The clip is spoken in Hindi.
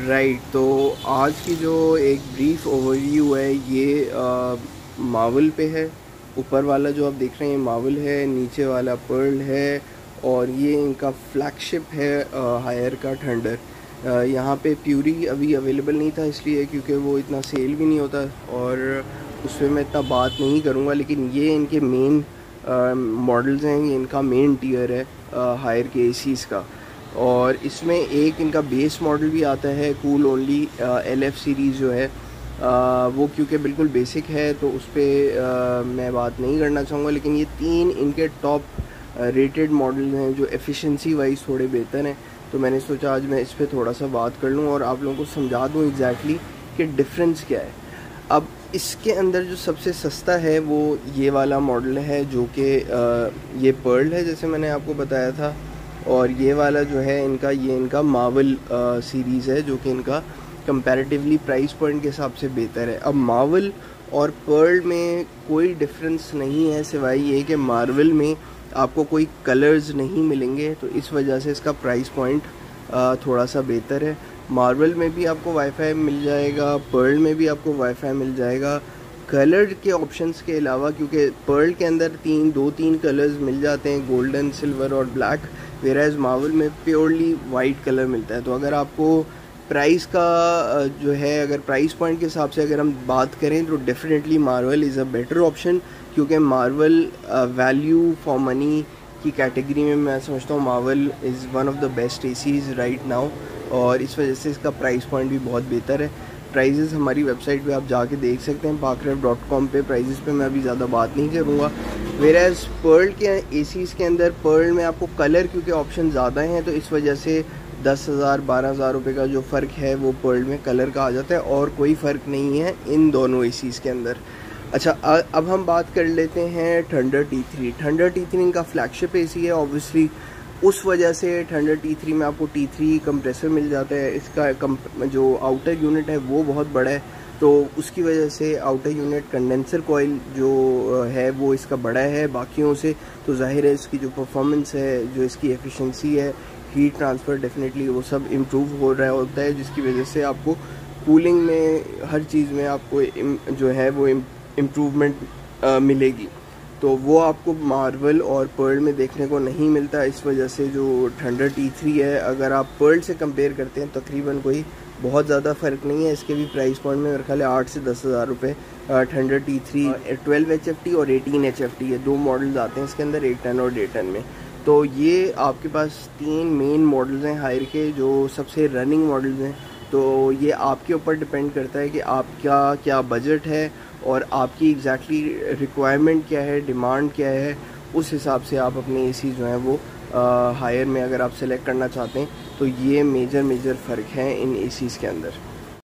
राइट, तो आज की जो एक ब्रीफ ओवरव्यू है ये मावल पे है। ऊपर वाला जो आप देख रहे हैं मावल है, नीचे वाला पर्ल है और ये इनका फ्लैगशिप है हायर का थंडर। यहाँ पे प्यूरी अभी अवेलेबल नहीं था इसलिए क्योंकि वो इतना सेल भी नहीं होता और उस पर मैं इतना बात नहीं करूँगा, लेकिन ये इनके मेन मॉडल्स हैं, ये इनका मेन टियर है हायर के एसीज़ का। और इसमें एक इनका बेस मॉडल भी आता है कूल ओनली LF सीरीज़ जो है वो क्योंकि बिल्कुल बेसिक है तो उस पर मैं बात नहीं करना चाहूँगा, लेकिन ये तीन इनके टॉप रेटेड मॉडल हैं जो एफिशिएंसी वाइज थोड़े बेहतर हैं। तो मैंने सोचा आज मैं इस पर थोड़ा सा बात कर लूँ और आप लोगों को समझा दूँ एग्जैक्टली कि डिफरेंस क्या है। अब इसके अंदर जो सबसे सस्ता है वो ये वाला मॉडल है जो कि ये पर्ल है जैसे मैंने आपको बताया था, और ये वाला जो है ये इनका मावल सीरीज़ है जो कि इनका कंपैरेटिवली प्राइस पॉइंट के हिसाब से बेहतर है। अब मावल और पर्ल में कोई डिफरेंस नहीं है सिवाय ये कि मार्वल में आपको कोई कलर्स नहीं मिलेंगे, तो इस वजह से इसका प्राइस पॉइंट थोड़ा सा बेहतर है। मार्वल में भी आपको वाईफाई मिल जाएगा, पर्ल में भी आपको वाईफाई मिल जाएगा कलर के ऑप्शंस के अलावा, क्योंकि पर्ल के अंदर दो तीन कलर्स मिल जाते हैं, गोल्डन, सिल्वर और ब्लैक, वेराज मावल में प्योरली वाइट कलर मिलता है। तो अगर आपको प्राइस का जो है, अगर प्राइस पॉइंट के हिसाब से अगर हम बात करें तो definitely Marvel is a better option, क्योंकि मार्वल वैल्यू फॉर मनी की कैटेगरी में मैं समझता हूँ Marvel is one of the best ACs right now, और इस वजह से इसका प्राइस पॉइंट भी बहुत बेहतर है। प्राइजेस हमारी वेबसाइट पे आप जाके देख सकते हैं parkref.com पे। प्राइजेस पे मैं अभी ज़्यादा बात नहीं करूँगा। वेराज पर्ल के एसीज़ के अंदर पर्ल में आपको कलर क्योंकि ऑप्शन ज़्यादा हैं तो इस वजह से 10,000 12,000 रुपये का जो फ़र्क है वो पर्ल में कलर का आ जाता है, और कोई फ़र्क नहीं है इन दोनों एसीज़ के अंदर। अच्छा, अब हम बात कर लेते हैं थंडर T3। थंडर T3 इनका फ्लैगशिप एसी है, ऑब्वियसली उस वजह से थंडर T3 में आपको T3 कंप्रेसर मिल जाता है। इसका जो आउटर यूनिट है वो बहुत बड़ा है, तो उसकी वजह से आउटर यूनिट कंडेंसर कॉइल जो है वो इसका बड़ा है बाकियों से, तो जाहिर है इसकी जो परफॉर्मेंस है, जो इसकी एफिशिएंसी है, हीट ट्रांसफ़र डेफिनेटली वो सब इम्प्रूव हो रहा होता है, जिसकी वजह से आपको कूलिंग में हर चीज़ में आपको जो है वो इम्प्रूवमेंट मिलेगी। तो वो आपको मार्वल और पर्ल में देखने को नहीं मिलता। इस वजह से जो थंडर T3 है, अगर आप पर्ल से कंपेयर करते हैं तकरीबन कोई बहुत ज़्यादा फ़र्क नहीं है। इसके भी प्राइस पॉइंट में मेरे ख्याल है 8 से 10,000 रुपये। थंडर T3 12 HFT और 18 HFT है, दो मॉडल्स आते हैं इसके अंदर, 810 और डे 10 में। तो ये आपके पास तीन मेन मॉडल्स हैं हायर के जो सबसे रनिंग मॉडल्स हैं। तो ये आपके ऊपर डिपेंड करता है कि आपका क्या बजट है और आपकी एग्जैक्टली रिक्वायरमेंट क्या है, डिमांड क्या है, उस हिसाब से आप अपने एसी जो हैं वो हायर में अगर आप सेलेक्ट करना चाहते हैं तो ये मेजर फ़र्क हैं इन एसीज़ के अंदर।